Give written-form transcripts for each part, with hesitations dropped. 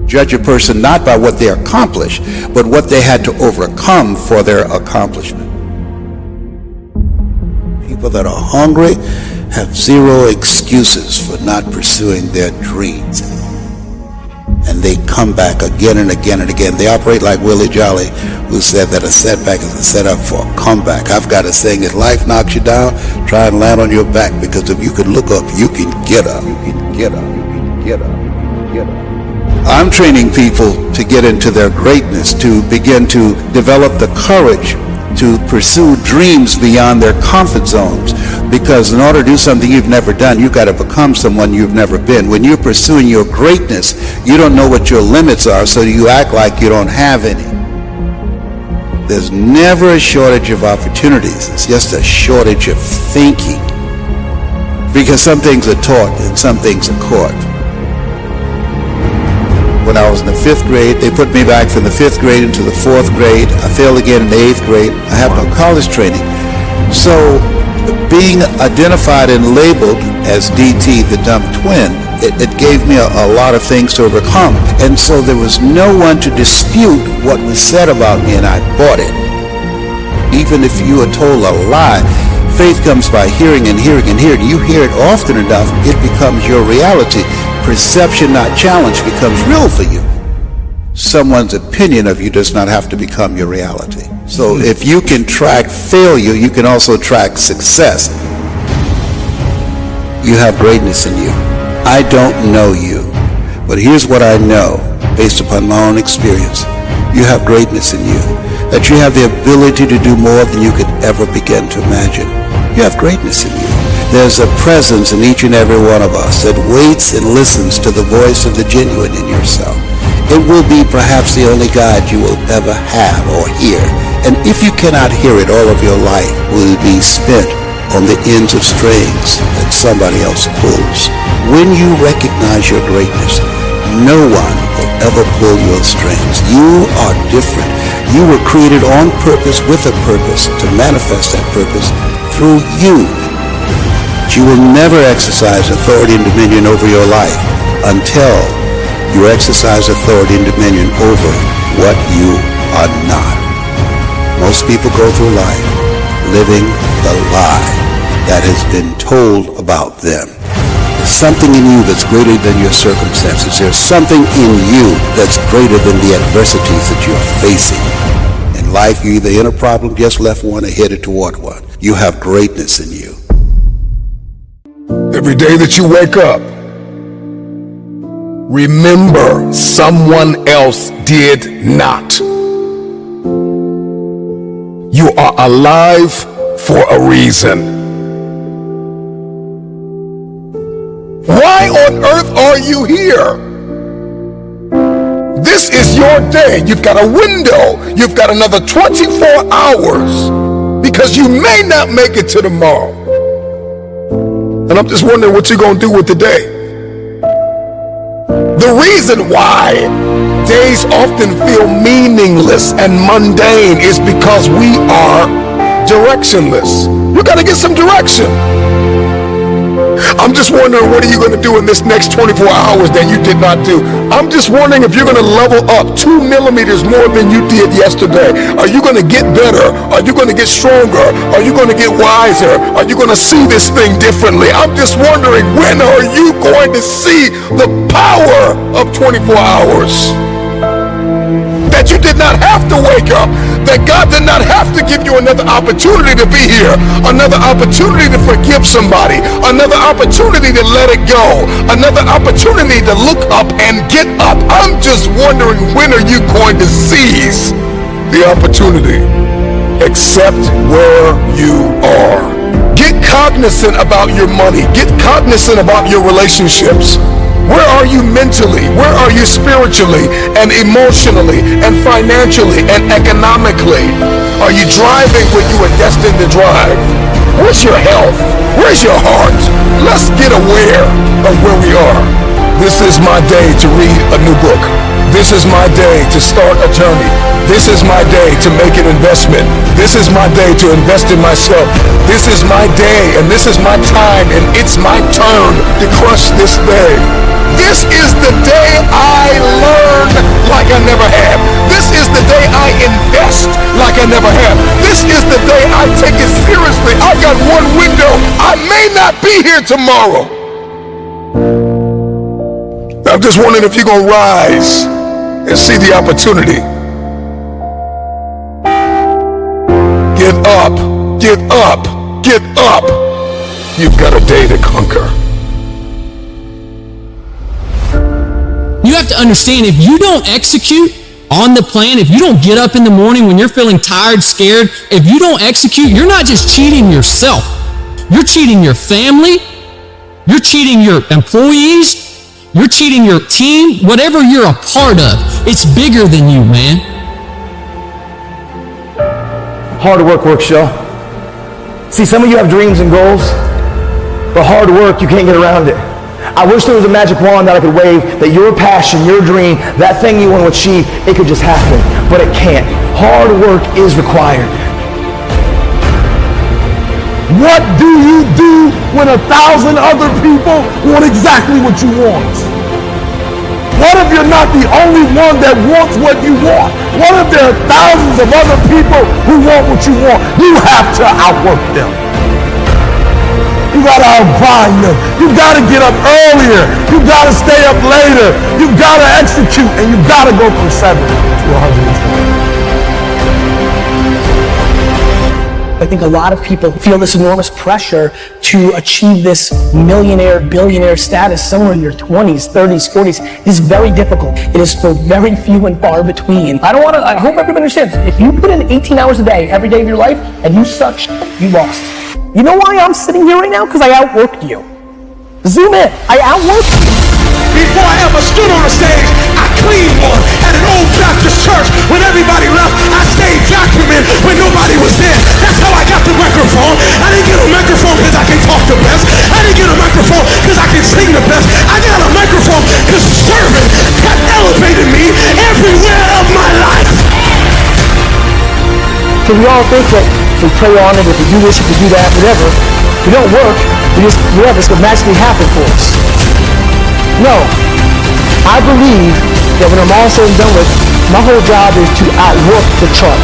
Judge a person not by what they accomplish, but what they had to overcome for their accomplishment. People that are hungry have zero excuses for not pursuing their dreams. And they come back again and again and again. They operate like Willie Jolly, who said that a setback is a setup for a comeback. I've got a saying, if life knocks you down, try and land on your back, because if you can look up, you can get up. You can get up. You can get up. You can get up. I'm training people to get into their greatness, to begin to develop the courage to pursue dreams beyond their comfort zones. Because in order to do something you've never done, you've got to become someone you've never been. When you're pursuing your greatness, you don't know what your limits are, so you act like you don't have any. There's never a shortage of opportunities. It's just a shortage of thinking. Because some things are taught and some things are caught. When I was in the 5th grade, they put me back from the 5th grade into the 4th grade. I failed again in the 8th grade. I have no college training. So being identified and labeled as DT, the dumb twin, it gave me a lot of things to overcome. And so there was no one to dispute what was said about me, and I bought it. Even if you are told a lie, faith comes by hearing and hearing and hearing. You hear it often enough, it becomes your reality. Perception, not challenge, becomes real for you. Someone's opinion of you does not have to become your reality. So if you can track failure, you can also track success. You have greatness in you. I don't know you, but here's what I know based upon my own experience. You have greatness in you, that you have the ability to do more than you could ever begin to imagine. You have greatness in you. There's a presence in each and every one of us that waits and listens to the voice of the genuine in yourself. It will be perhaps the only guide you will ever have or hear. And if you cannot hear it, all of your life will be spent on the ends of strings that somebody else pulls. When you recognize your greatness, no one will ever pull your strings. You are different. You were created on purpose with a purpose to manifest that purpose through you. You will never exercise authority and dominion over your life until you exercise authority and dominion over what you are not. Most people go through life living the lie that has been told about them. There's something in you that's greater than your circumstances. There's something in you that's greater than the adversities that you're facing. In life, you're either in a problem, just left one, or headed toward one. You have greatness in you. Every day that you wake up, remember someone else did not. You are alive for a reason. Why on earth are you here? This is your day. You've got a window. You've got another 24 hours because you may not make it to tomorrow. And I'm just wondering what you're going to do with the day. The reason why days often feel meaningless and mundane is because we are directionless. You got to get some direction. I'm just wondering, what are you going to do in this next 24 hours that you did not do? I'm just wondering if you're going to level up 2 millimeters more than you did yesterday. Are you going to get better? Are you going to get stronger? Are you going to get wiser? Are you going to see this thing differently? I'm just wondering, when are you going to see the power of 24 hours? That you did not have to wake up, that God did not have to give you another opportunity to be here, another opportunity to forgive somebody, another opportunity to let it go, another opportunity to look up and get up. I'm just wondering, when are you going to seize the opportunity? Accept where you are. Get cognizant about your money. Get cognizant about your relationships. Where are you mentally? Where are you spiritually and emotionally and financially and economically? Are you driving when you were destined to drive? Where's your health? Where's your heart? Let's get aware of where we are. This is my day to read a new book. This is my day to start a journey. This is my day to make an investment. This is my day to invest in myself. This is my day and this is my time, and it's my turn to crush this day. This is the day I learn I never have. This is the day I invest like I never have. This is the day I take it seriously. I got one window. I may not be here tomorrow. I'm just wondering if you're going to rise and see the opportunity. Get up, get up, get up. You've got a day to conquer. You have to understand, if you don't execute on the plan, if you don't get up in the morning when you're feeling tired, scared, if you don't execute, you're not just cheating yourself. You're cheating your family. You're cheating your employees. You're cheating your team. Whatever you're a part of, it's bigger than you, man. Hard work works, y'all. See, some of you have dreams and goals, but hard work, you can't get around it. I wish there was a magic wand that I could wave, that your passion, your dream, that thing you want to achieve, it could just happen, but it can't. Hard work is required. What do you do when 1,000 other people want exactly what you want? What if you're not the only one that wants what you want? What if there are thousands of other people who want what you want? You have to outwork them. You gotta outgrind them. You gotta get up earlier. You gotta stay up later. You gotta execute, and you gotta go from 7 to 120. I think a lot of people feel this enormous pressure to achieve this millionaire, billionaire status somewhere in your 20s, 30s, 40s. It is very difficult. It is for very few and far between. I hope everybody understands, if you put in 18 hours a day, every day of your life, and you sucked, you lost. You know why I'm sitting here right now? Because I outworked you. Zoom in. I outworked you. Before I ever stood on a stage, I cleaned one at an old Baptist church. When everybody left, I stayed vacuuming when nobody was there. That's how I got the microphone. I didn't get a microphone because I can talk the best. I didn't get a microphone because I can sing the best. I got a microphone because serving has elevated me everywhere of my life. So we all think that if we pray on it, if we do this, if we do that, whatever, if we don't work, it's going to magically happen for us. No. I believe that when I'm all said and done with, my whole job is to outwork the chart.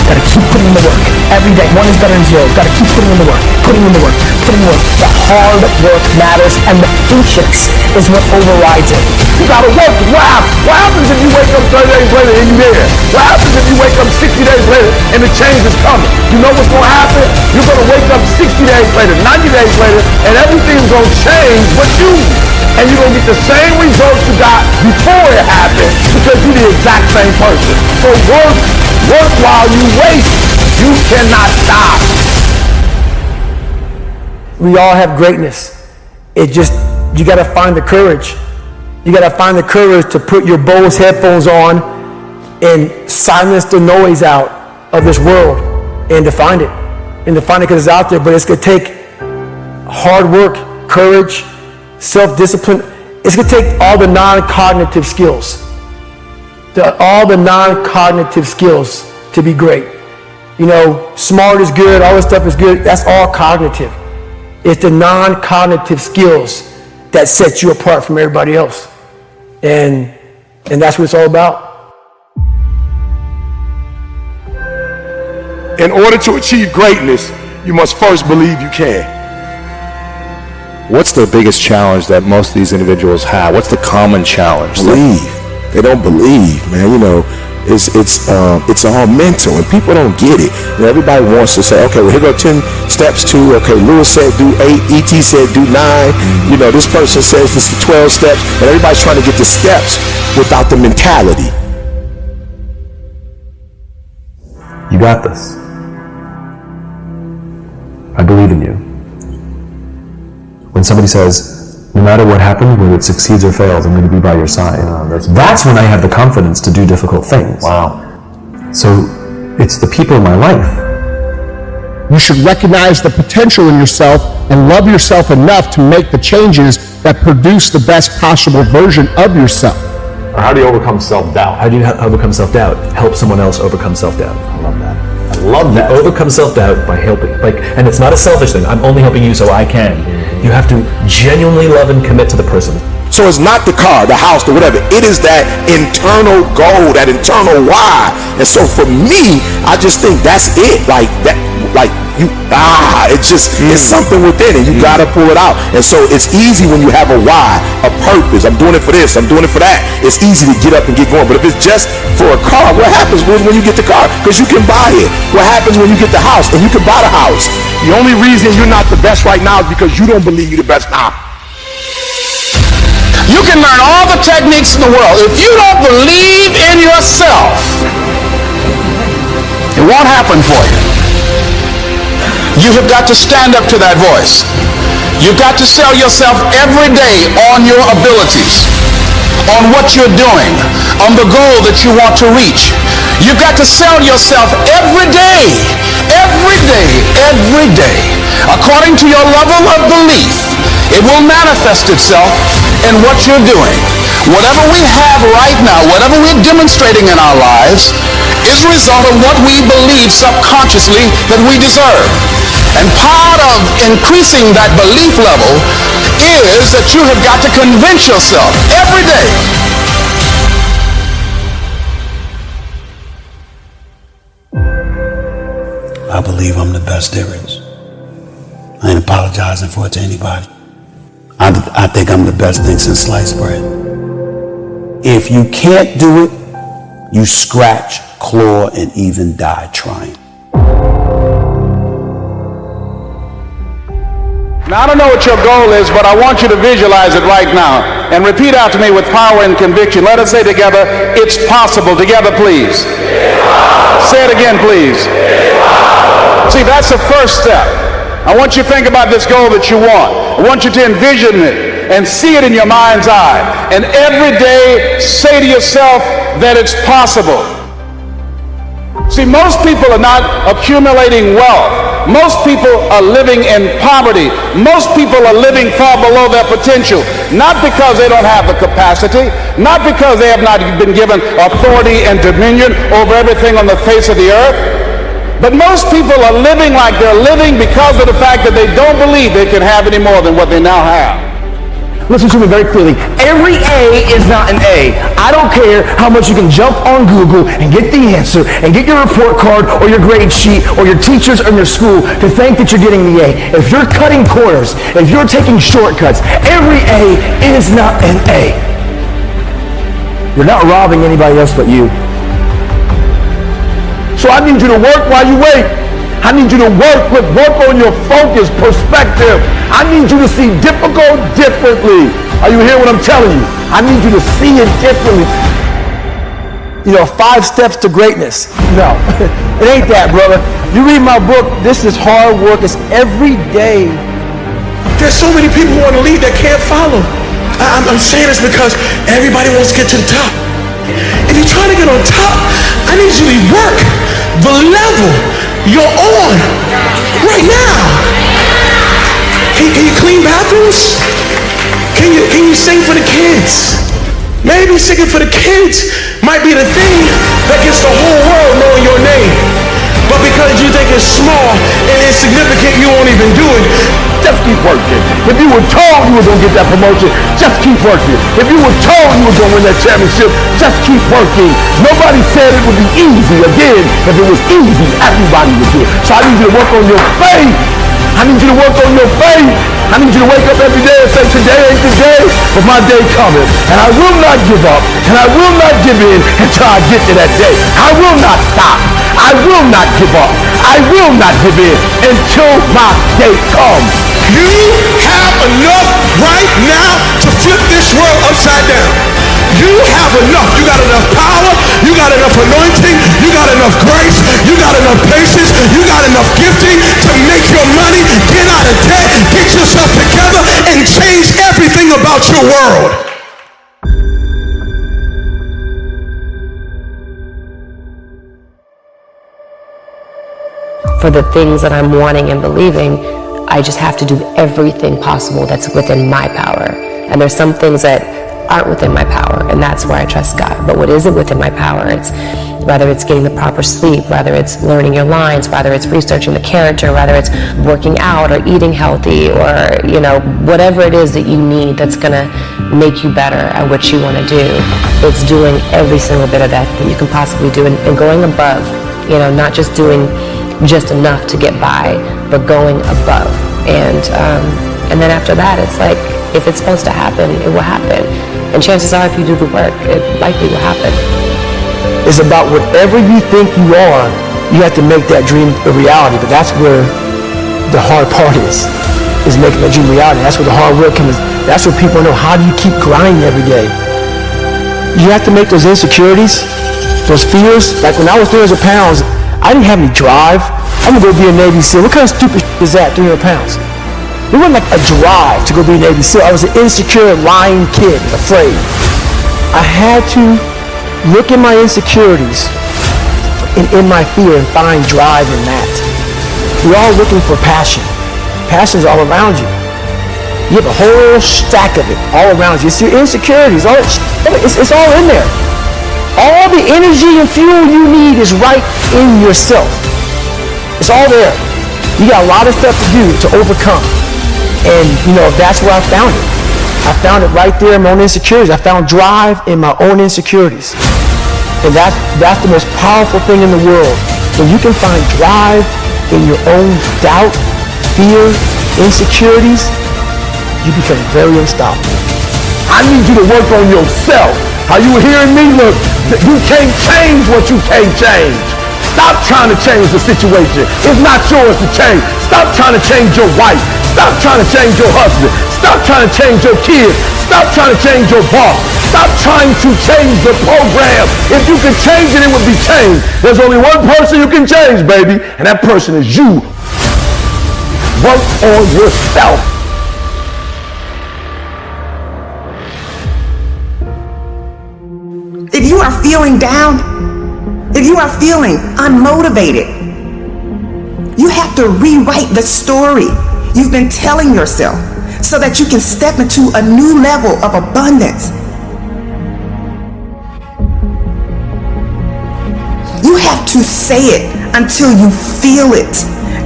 Gotta keep putting in the work. Every day, one is better than zero. Gotta keep putting in the work, putting in the work, putting in the work. The hard work matters, and the patience is what overrides it. You gotta work. What happens if you wake up 30 days later and you're there? What happens if you wake up 60 days later and the change is coming? You know what's gonna happen? You're gonna wake up 60 days later, 90 days later, and everything's gonna change but you. And you're gonna get the same results you got before it happened because you're the exact same person. So work while you wait. You cannot stop. We all have greatness. You gotta find the courage. You gotta find the courage to put your Bose headphones on and silence the noise out of this world and to find it. And to find it because it's out there, but it's gonna take hard work, courage, self-discipline. It's going to take all the non-cognitive skills. All the non-cognitive skills to be great. You know, smart is good, all this stuff is good. That's all cognitive. It's the non-cognitive skills that set you apart from everybody else. And that's what it's all about. In order to achieve greatness, you must first believe you can. What's the biggest challenge that most of these individuals have? What's the common challenge? Believe. They don't believe, man. You know, it's all mental, and people don't get it. You know, everybody wants to say, okay, well, here go 10 steps to, okay, Lewis said do 8, E.T. said do 9. You know, this person says this is 12 steps, and everybody's trying to get the steps without the mentality. You got this. I believe in you. When somebody says, no matter what happens, whether it succeeds or fails, I'm going to be by your side. That's when I have the confidence to do difficult things. Wow. So it's the people in my life. You should recognize the potential in yourself and love yourself enough to make the changes that produce the best possible version of yourself. Or how do you overcome self-doubt? How do you overcome self-doubt? Help someone else overcome self-doubt. I love that. I love that. You overcome self-doubt by helping. And it's not a selfish thing. I'm only helping you so I can. You have to genuinely love and commit to the person. So it's not the car, the house, or whatever. It is that internal goal, that internal why. And so for me, I just think that's it. Like that, like you, it's something within it. You gotta pull it out. And so it's easy when you have a why, a purpose. I'm doing it for this, I'm doing it for that. It's easy to get up and get going. But if it's just for a car, what happens when you get the car? Because you can buy it. What happens when you get the house and you can buy the house? The only reason you're not the best right now is because you don't believe you're the best now. You can learn all the techniques in the world. If you don't believe in yourself, it won't happen for you. You have got to stand up to that voice. You've got to sell yourself every day on your abilities, on what you're doing, on the goal that you want to reach. You've got to sell yourself every day, according to your level of belief. It will manifest itself in what you're doing. Whatever we have right now, whatever we're demonstrating in our lives, is a result of what we believe subconsciously that we deserve. And part of increasing that belief level is that you have got to convince yourself every day. I believe I'm the best there is. I ain't apologizing for it to anybody. I think I'm the best thing since sliced bread. If you can't do it, you scratch, claw, and even die trying. Now, I don't know what your goal is, but I want you to visualize it right now. And repeat after me with power and conviction. Let us say together, it's possible. Together, please. Say it again, please. See, that's the first step. I want you to think about this goal that you want. I want you to envision it and see it in your mind's eye. And every day, say to yourself that it's possible. See, most people are not accumulating wealth. Most people are living in poverty. Most people are living far below their potential. Not because they don't have the capacity, not because they have not been given authority and dominion over everything on the face of the earth. But most people are living like they're living because of the fact that they don't believe they can have any more than what they now have. Listen to me very clearly. Every A is not an A. I don't care how much you can jump on Google and get the answer and get your report card or your grade sheet or your teachers or your school to think that you're getting the A. If you're cutting corners, if you're taking shortcuts, every A is not an A. You're not robbing anybody else but you. So I need you to work while you wait. I need you to work on your focus, perspective. I need you to see difficult differently. Are you hearing what I'm telling you? I need you to see it differently. You know, 5 steps to greatness. No, it ain't that, brother. You read my book, this is hard work. It's every day. There's so many people who want to lead that can't follow. I'm saying this because everybody wants to get to the top. If you're trying to get on top, I need you to work the level you're on right now. Can you clean bathrooms? Can you sing for the kids? Maybe singing for the kids might be the thing that gets the whole world knowing your name. But because you think it's small and insignificant, you won't even do it. Just keep working. If you were told you were going to get that promotion, just keep working. If you were told you were going to win that championship, just keep working. Nobody said it would be easy. Again, if it was easy, everybody would do it. So I need you to work on your faith. I need you to work on your faith. I need you to wake up every day and say, today ain't the day, but my day coming. And I will not give up, and I will not give in until I get to that day. I will not stop. I will not give up. I will not give in until my day comes. You have enough right now to flip this world upside down. You have enough. You got enough power. You got enough anointing. You got enough grace. You got enough patience. You got enough gifting to make your money, get out of debt, get yourself together, and change everything about your world. For the things that I'm wanting and believing, I just have to do everything possible that's within my power. And there's some things that aren't within my power, and that's where I trust God. But what isn't within my power, it's whether it's getting the proper sleep, whether it's learning your lines, whether it's researching the character, whether it's working out or eating healthy, or, you know, whatever it is that you need that's gonna make you better at what you want to do. It's doing every single bit of that you can possibly do and going above, not just doing just enough to get by, but going above. And then after that, it's like, if it's supposed to happen, it will happen. And chances are, if you do the work, it likely will happen. It's about whatever you think you are, you have to make that dream a reality. But that's where the hard part is making that dream reality. That's where the hard work comes. That's where people know, how do you keep grinding every day? You have to make those insecurities, those fears. Like when I was 300 pounds, I didn't have any drive. I'm gonna go be a Navy SEAL. What kind of stupid shit is that, 300 pounds? It wasn't like a drive to go be a Navy SEAL. I was an insecure, lying kid, afraid. I had to look at my insecurities and in my fear and find drive in that. We're all looking for passion. Passion's all around you. You have a whole stack of it all around you. It's your insecurities. It's all in there. All the energy and fuel you need is right in yourself. It's all there. You got a lot of stuff to do to overcome. And, that's where I found it. I found it right there in my own insecurities. I found drive in my own insecurities. And that's the most powerful thing in the world. When you can find drive in your own doubt, fear, insecurities, you become very unstoppable. I need you to work on yourself. Are you hearing me? Look, you can't change what you can't change. Stop trying to change the situation. It's not yours to change. Stop trying to change your wife. Stop trying to change your husband. Stop trying to change your kids. Stop trying to change your boss. Stop trying to change the program. If you could change it, it would be changed. There's only one person you can change, baby, and that person is you. Work on yourself. If you are feeling down, if you are feeling unmotivated, you have to rewrite the story you've been telling yourself so that you can step into a new level of abundance. You have to say it until you feel it.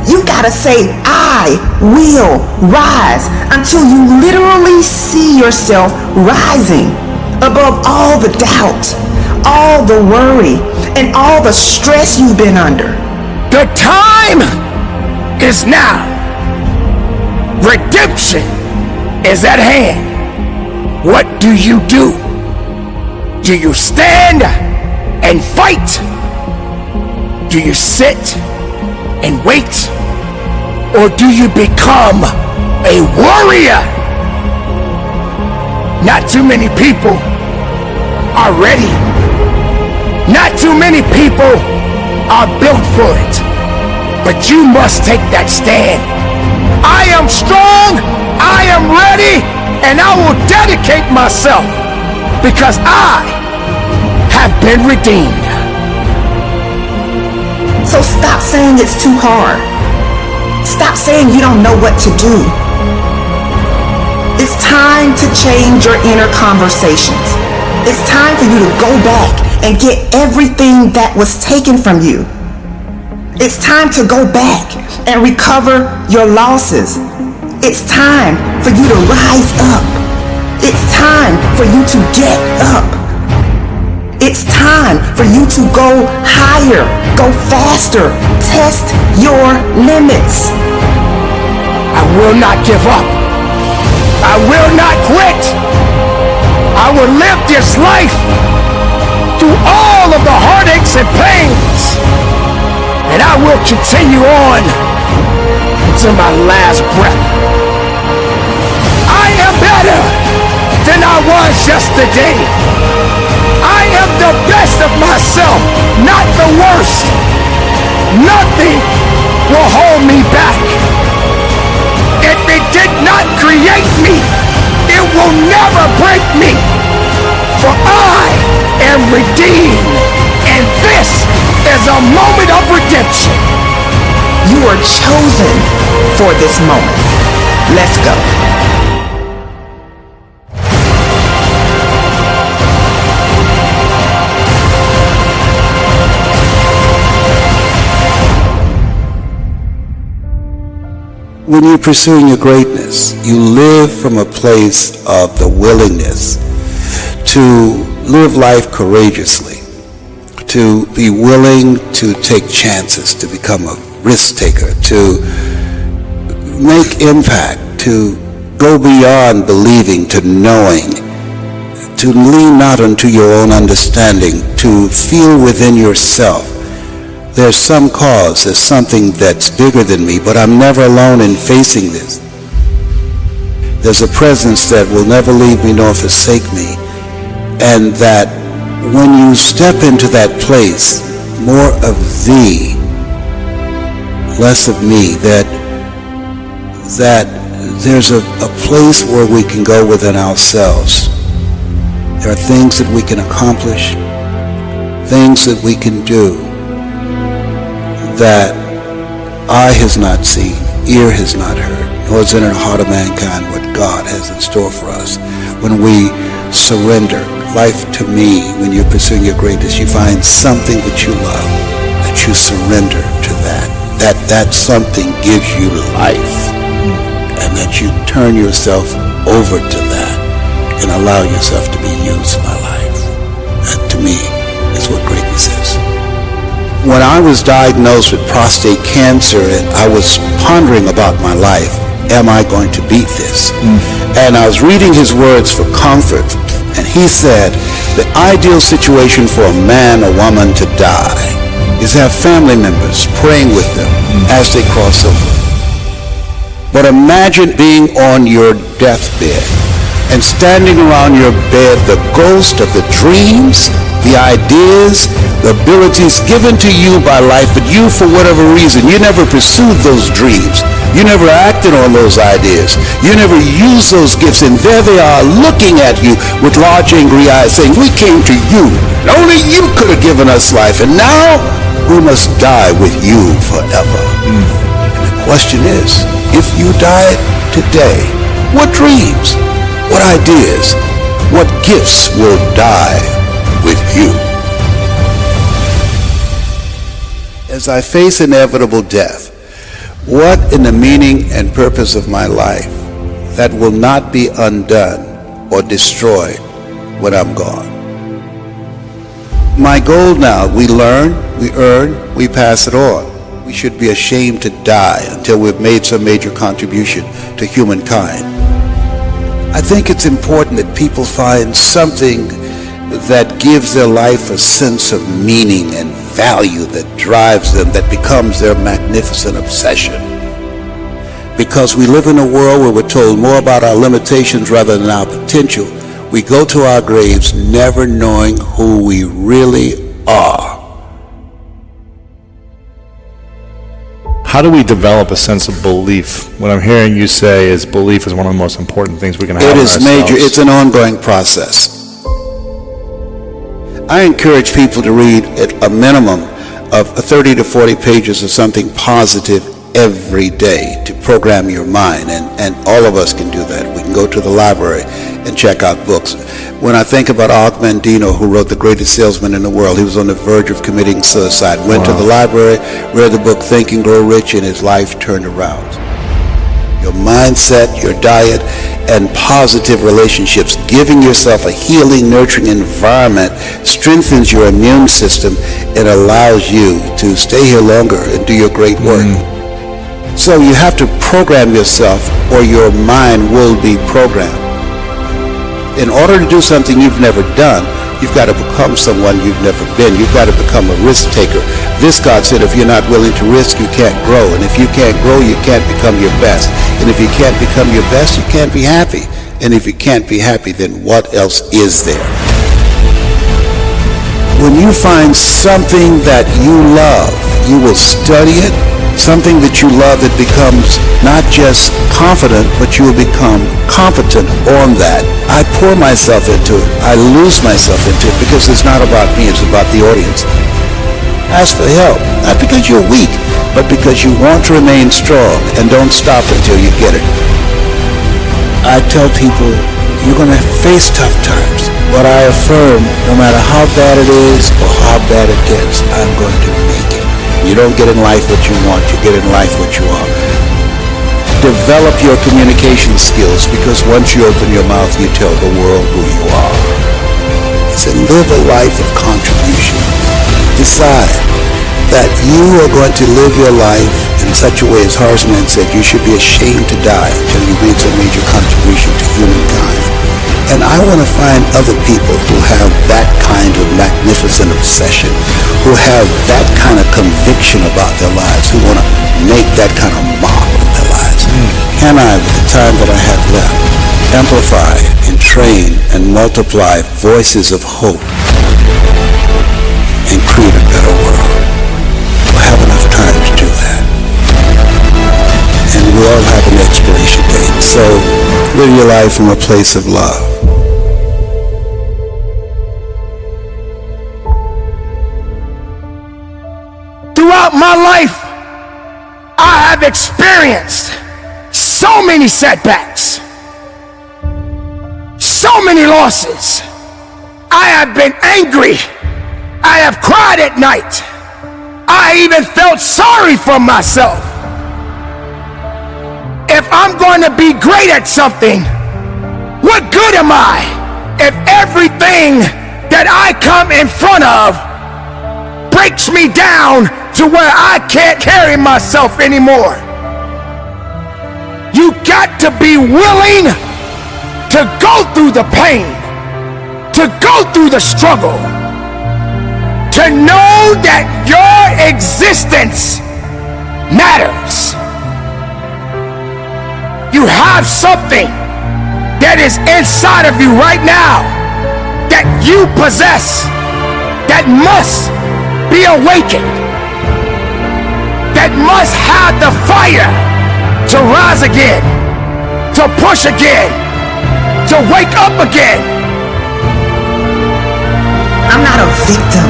You gotta say, I will rise, until you literally see yourself rising above all the doubt, all the worry, and all the stress you've been under. The time is now. Redemption is at hand. What do? Do you stand and fight? Do you sit and wait? Or do you become a warrior? Not too many people are ready. Not too many people are built for it. But you must take that stand. I am strong, I am ready, and I will dedicate myself because I have been redeemed. So stop saying it's too hard. Stop saying you don't know what to do. It's time to change your inner conversations. It's time for you to go back and get everything that was taken from you. It's time to go back and recover your losses. It's time for you to rise up. It's time for you to get up. It's time for you to go higher, go faster, test your limits. I will not give up. I will not quit. I will live this life through all of the heartaches and pains. And I will continue on until my last breath. I am better than I was yesterday. I am the best of myself, not the worst. Nothing will hold me back. If it did not create me, it will never break me. For I am redeemed, and this is a moment of redemption. You are chosen for this moment. Let's go. when you're pursuing your greatness, you live from a place of the willingness to live life courageously, to be willing to take chances, to become a risk taker, to make impact, to go beyond believing to knowing, to lean not unto your own understanding, to feel within yourself, there's some cause, there's something that's bigger than me, but I'm never alone in facing this. There's a presence that will never leave me nor forsake me, and that when you step into that place, more of thee, less of me, that there's a place where we can go within ourselves. There are things that we can accomplish, things that we can do that eye has not seen, ear has not heard, nor is it in the heart of mankind what God has in store for us. When we surrender life to me, when you're pursuing your greatness, you find something that you love, that you surrender to that something gives you life, and that you turn yourself over to that and allow yourself to be used by life. That, to me, is what greatness is. When I was diagnosed with prostate cancer and I was pondering about my life, am I going to beat this? And I was reading his words for comfort, and he said, the ideal situation for a man or woman to die is have family members praying with them as they cross over. But imagine being on your deathbed and standing around your bed, the ghost of the dreams, the ideas, the abilities given to you by life, but you, for whatever reason, you never pursued those dreams. You never acted on those ideas. You never used those gifts, and there they are looking at you with large angry eyes saying, we came to you, and only you could have given us life, and now we must die with you forever. And the question is, if you died today, what dreams, what ideas, what gifts will die with you? As I face inevitable death, what in the meaning and purpose of my life that will not be undone or destroyed when I'm gone? My goal now, we learn, we earn, we pass it on. We should be ashamed to die until we've made some major contribution to humankind. I think it's important that people find something that gives their life a sense of meaning and value that drives them, that becomes their magnificent obsession. Because we live in a world where we're told more about our limitations rather than our potential, we go to our graves never knowing who we really are. How do we develop a sense of belief? What I'm hearing you say is belief is one of the most important things we can have in ourselves. It is major. It's an ongoing process. I encourage people to read at a minimum of 30 to 40 pages of something positive every day to program your mind, and all of us can do that. We can go to the library and check out books. When I think about Og Mandino, who wrote The Greatest Salesman in the World, he was on the verge of committing suicide, went to the library, read the book Think and Grow Rich, and his life turned around. Your mindset, your diet, and positive relationships, giving yourself a healing, nurturing environment strengthens your immune system and allows you to stay here longer and do your great work. So you have to program yourself or your mind will be programmed. In order to do something you've never done, you've got to become someone you've never been. You've got to become a risk taker. This, God said, if you're not willing to risk, you can't grow. And if you can't grow, you can't become your best. And if you can't become your best, you can't be happy. And if you can't be happy, then what else is there? When you find something that you love, you will study it. Something that you love that becomes not just confident, but you will become competent on that. I pour myself into it. I lose myself into it because it's not about me, it's about the audience. Ask for help, not because you're weak, but because you want to remain strong, and don't stop until you get it. I tell people, you're going to face tough times, but I affirm, no matter how bad it is or how bad it gets, I'm going to make it. You don't get in life what you want, you get in life what you are. Develop your communication skills, because once you open your mouth, you tell the world who you are. He said, live a life of contribution. Decide that you are going to live your life in such a way, as Horseman said, you should be ashamed to die until you made some major contribution to humankind. And I want to find other people who have that kind of magnificent obsession, who have that kind of conviction about their lives, who want to make that kind of mark of their lives. Can I, with the time that I have left, amplify and train and multiply voices of hope and create a better world? We'll have enough time to do that. And we all have an expiration date. So live your life from a place of love. Throughout my life, I have experienced so many setbacks, so many losses. I have been angry. I have cried at night. I even felt sorry for myself. If I'm going to be great at something, what good am I if everything that I come in front of breaks me down to where I can't carry myself anymore? You got to be willing to go through the pain, to go through the struggle, to know that your existence matters. You have something that is inside of you right now that you possess, that must be awakened, that must have the fire to rise again, to push again, to wake up again. I'm not a victim.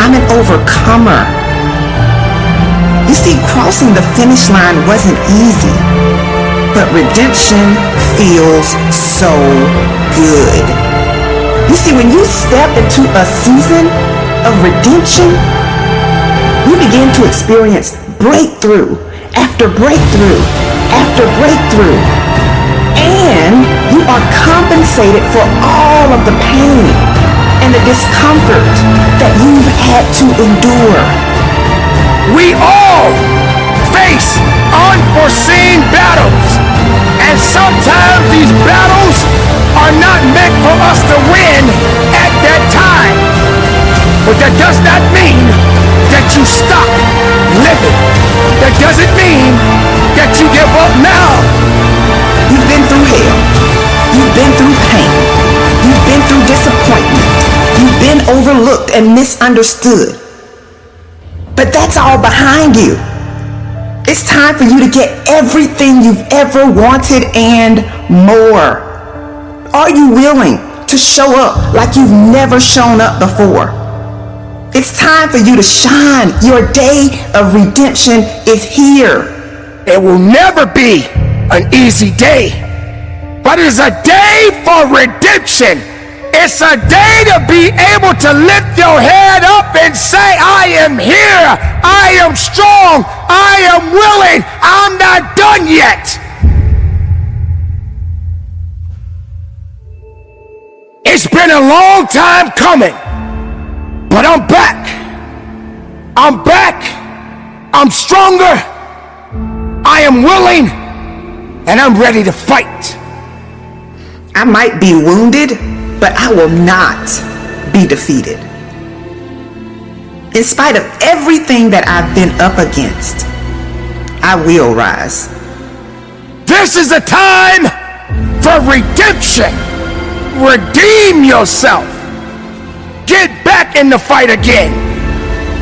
I'm an overcomer. You see, crossing the finish line wasn't easy, but redemption feels so good. You see, when you step into a season of redemption, you begin to experience breakthrough after breakthrough after breakthrough. And you are compensated for all of the pain and the discomfort that you've had to endure. We all face unforeseen battles, and sometimes these battles are not meant for us to win at that time. But that does not mean that you stop living. That doesn't mean that you give up now. You've been through hell. You've been through pain. You've been through disappointment. You've been overlooked and misunderstood. But that's all behind you. It's time for you to get everything you've ever wanted and more. Are you willing to show up like you've never shown up before? It's time for you to shine. Your day of redemption is here. It will never be an easy day, but it's a day for redemption. It's a day to be able to lift your head up and say, I am here, I am strong, I am willing, I'm not done yet. It's been a long time coming, but I'm back. I'm back, I'm stronger, I am willing, and I'm ready to fight. I might be wounded, but I will not be defeated. In spite of everything that I've been up against, I will rise. This is a time for redemption. Redeem yourself. Get back in the fight again.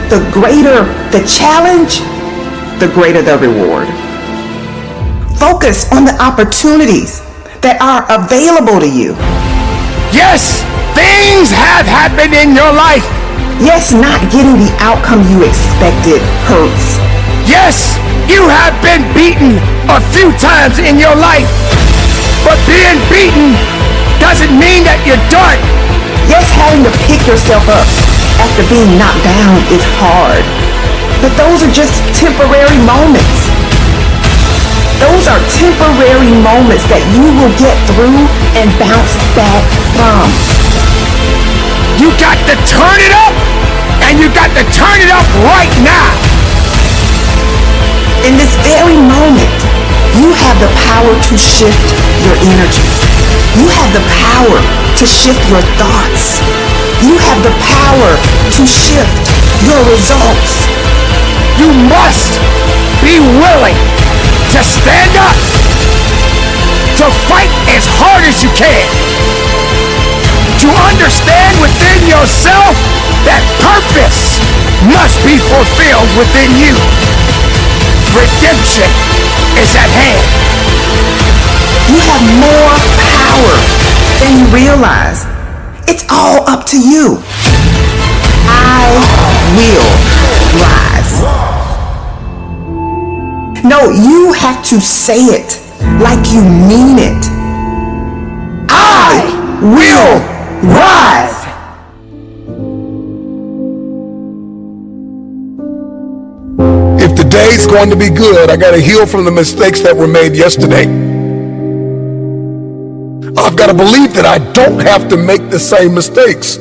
The greater the challenge, the greater the reward. Focus on the opportunities that are available to you. Yes, things have happened in your life. Yes, not getting the outcome you expected hurts. Yes, you have been beaten a few times in your life. But being beaten doesn't mean that you're done. Yes, having to pick yourself up after being knocked down is hard. But those are just temporary moments. Those are temporary moments that you will get through and bounce back from. You got to turn it up, and you got to turn it up right now. In this very moment, you have the power to shift your energy. You have the power to shift your thoughts. You have the power to shift your results. You must be willing to stand up, to fight as hard as you can, to understand within yourself that purpose must be fulfilled within you. Redemption is at hand. You have more power than you realize. It's all up to you. I will rise. No, you have to say it like you mean it. I will rise. If the day's going to be good, I got to heal from the mistakes that were made yesterday. I've got to believe that I don't have to make the same mistakes.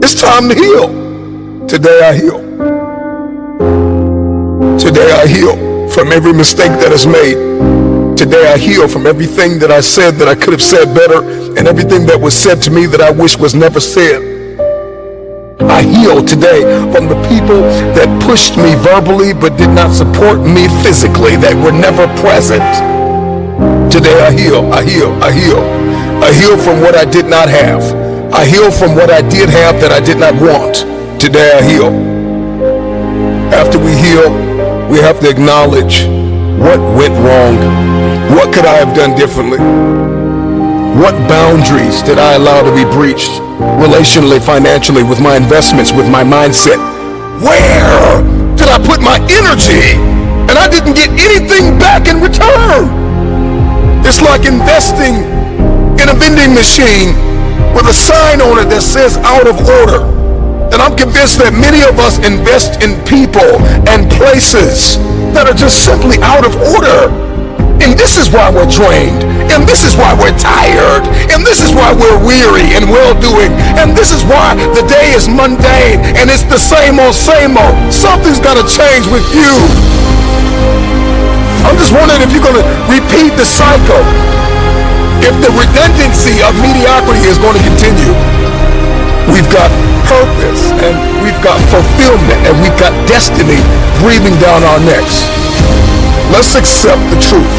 It's time to heal. Today I heal. Today I heal from every mistake that is made. Today I heal from everything that I said that I could have said better, and everything that was said to me that I wish was never said. I heal today from the people that pushed me verbally but did not support me physically, that were never present. Today I heal, I heal, I heal. I heal from what I did not have. I heal from what I did have that I did not want. Today I heal. After we heal, we have to acknowledge what went wrong. What could I have done differently? What boundaries did I allow to be breached? Relationally, financially, with my investments, with my mindset. Where did I put my energy and I didn't get anything back in return? It's like investing in a vending machine with a sign on it that says out of order. And I'm convinced that many of us invest in people and places that are just simply out of order. And this is why we're drained. And this is why we're tired. And this is why we're weary and well-doing. And this is why the day is mundane and it's the same old, same old. Something's got to change with you. I'm just wondering if you're going to repeat the cycle. If the redundancy of mediocrity is going to continue. We've got purpose and we've got fulfillment and we've got destiny breathing down our necks. Let's accept the truth.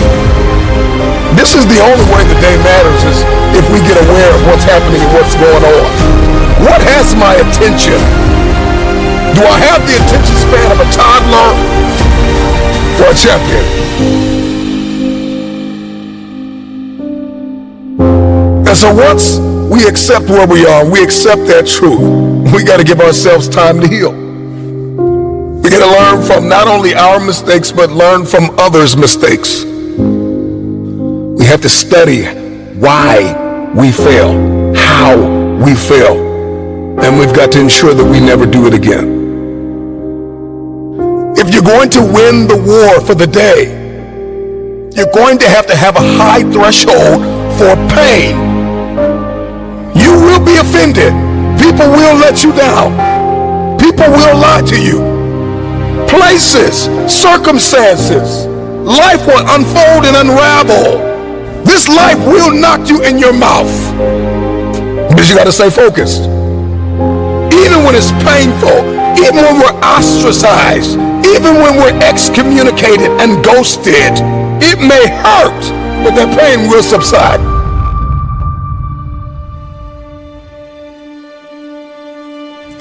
This is the only way the day matters, is if we get aware of what's happening and what's going on. What has my attention? Do I have the attention span of a toddler or a champion? And so once we accept where we are, we accept that truth, we got to give ourselves time to heal. We got to learn from not only our mistakes, but learn from others' mistakes. We have to study why we fail, how we fail, and we've got to ensure that we never do it again. If you're going to win the war for the day, you're going to have a high threshold for pain. You will be offended. People will let you down. People will lie to you. Places, circumstances, life will unfold and unravel. This life will knock you in your mouth. But you got to stay focused. Even when it's painful, even when we're ostracized, even when we're excommunicated and ghosted, it may hurt, but that pain will subside.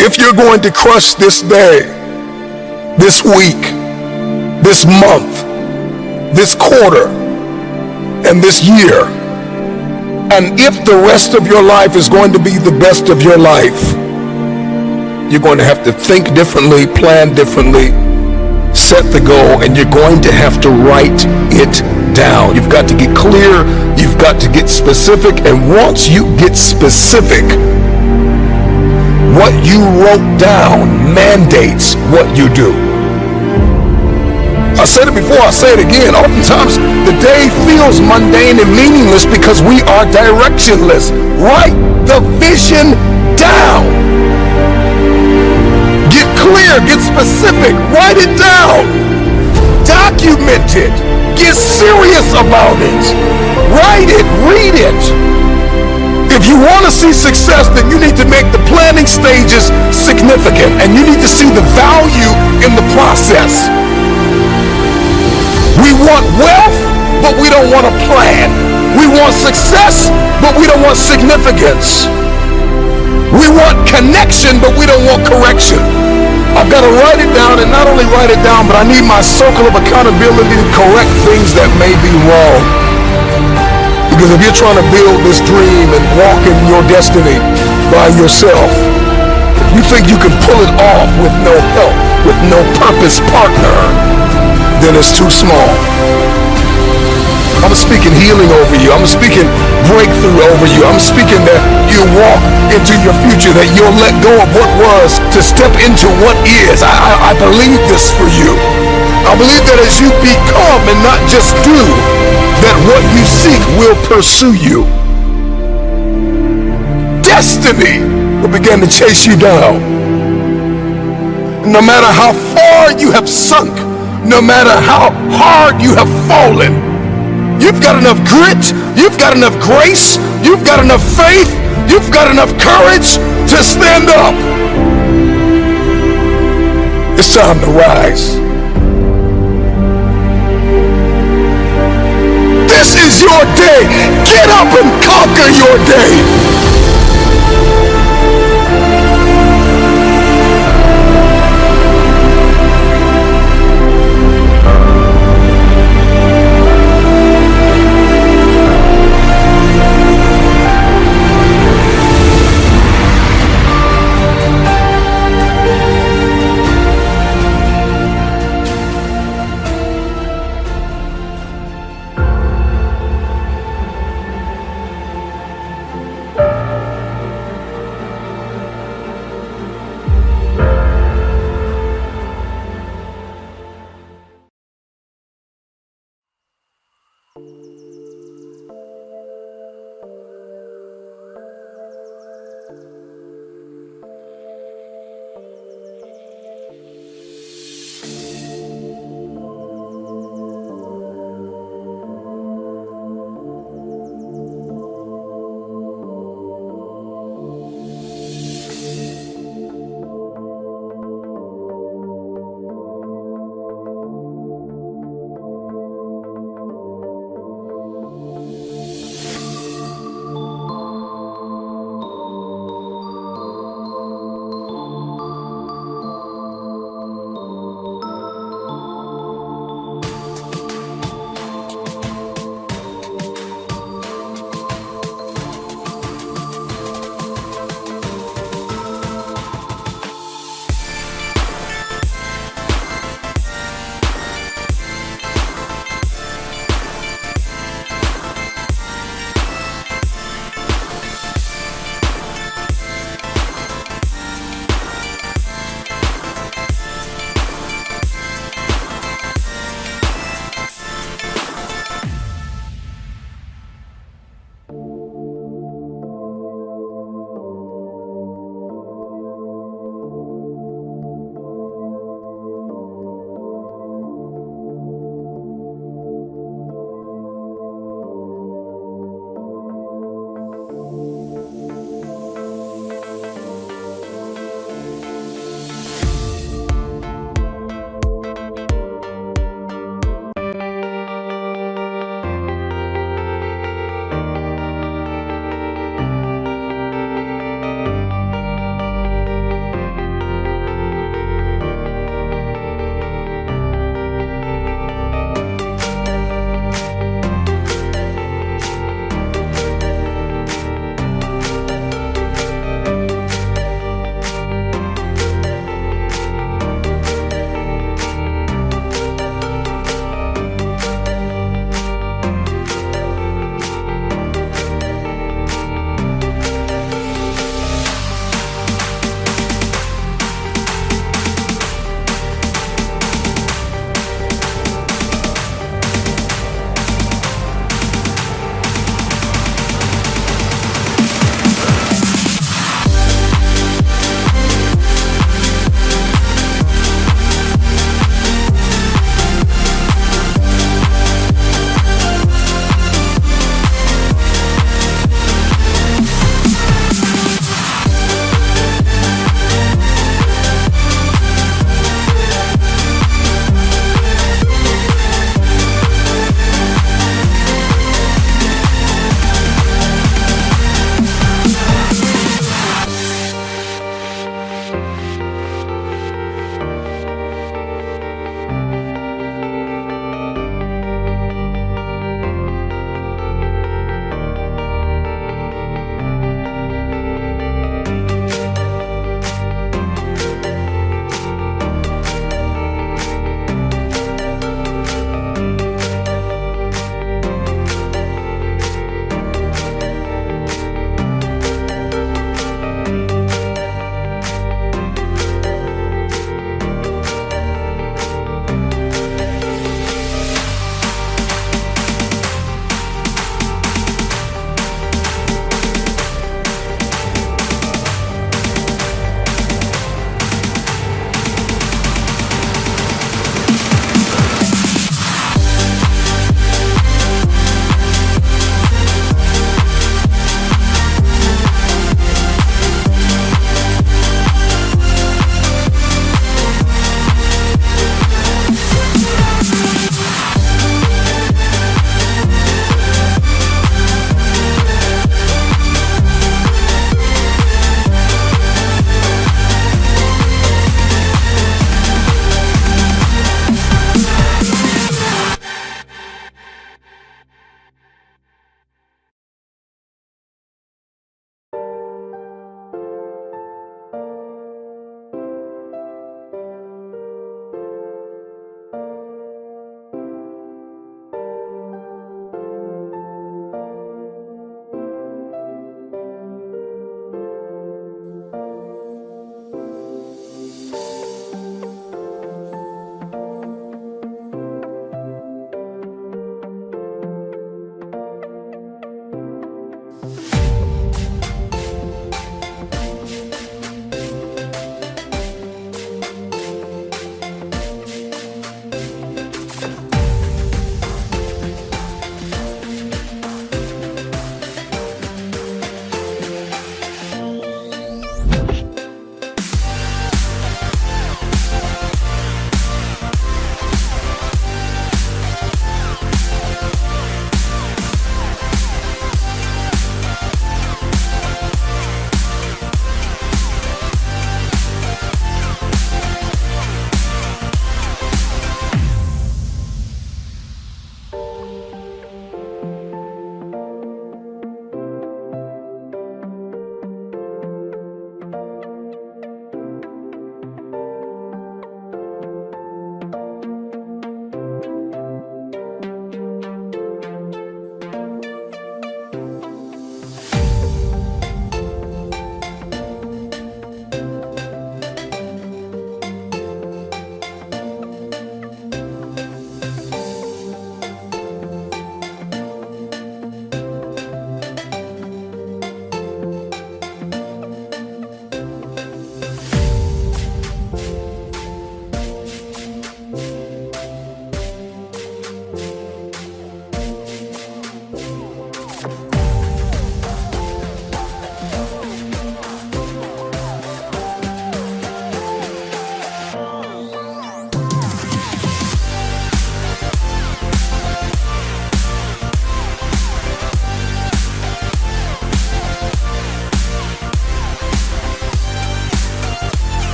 If you're going to crush this day, this week, this month, this quarter, and this year, and if the rest of your life is going to be the best of your life, you're going to have to think differently, plan differently, set the goal, and you're going to have to write it down. You've got to get clear, you've got to get specific, and once you get specific, what you wrote down mandates what you do. I said it before, I say it again. Oftentimes, the day feels mundane and meaningless because we are directionless. Write the vision down. Get clear, get specific, write it down. Document it. Get serious about it. Write it, read it. If you want to see success, then you need to make the planning stages significant, and you need to see the value in the process. We want wealth, but we don't want a plan. We want success, but we don't want significance. We want connection, but we don't want correction. I've got to write it down, and not only write it down, but I need my circle of accountability to correct things that may be wrong. Because if you're trying to build this dream and walk in your destiny by yourself, if you think you can pull it off with no help, with no purpose partner, then it's too small. I'm speaking healing over you. I'm speaking breakthrough over you. I'm speaking that you walk into your future, that you'll let go of what was to step into what is. I believe this for you. I believe that as you become and not just do, that what you seek will pursue you. Destiny will begin to chase you down. No matter how far you have sunk, no matter how hard you have fallen, you've got enough grit, you've got enough grace, you've got enough faith, you've got enough courage to stand up. It's time to rise. This is your day. Get up and conquer your day.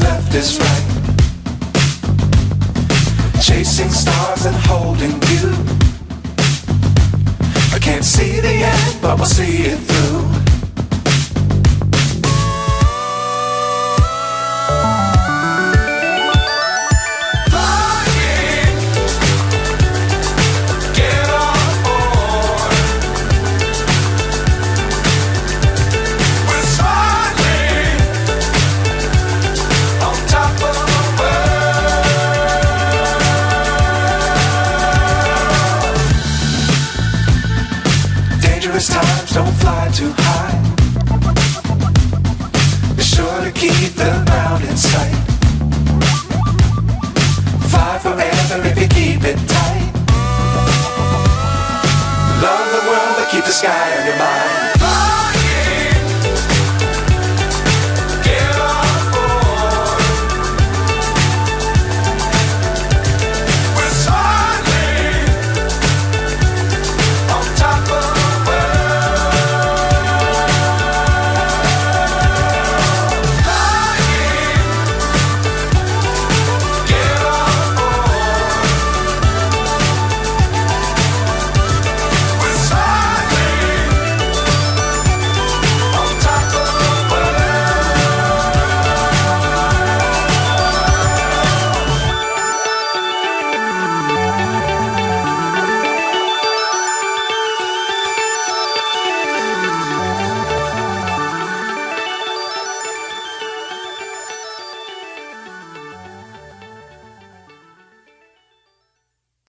what's left is right. Chasing stars and holding you. I can't see the end, but we'll see it through. Times don't fly too high. Be sure to keep the ground in sight. Fly forever if you keep it tight. Love the world, but keep the sky on your mind.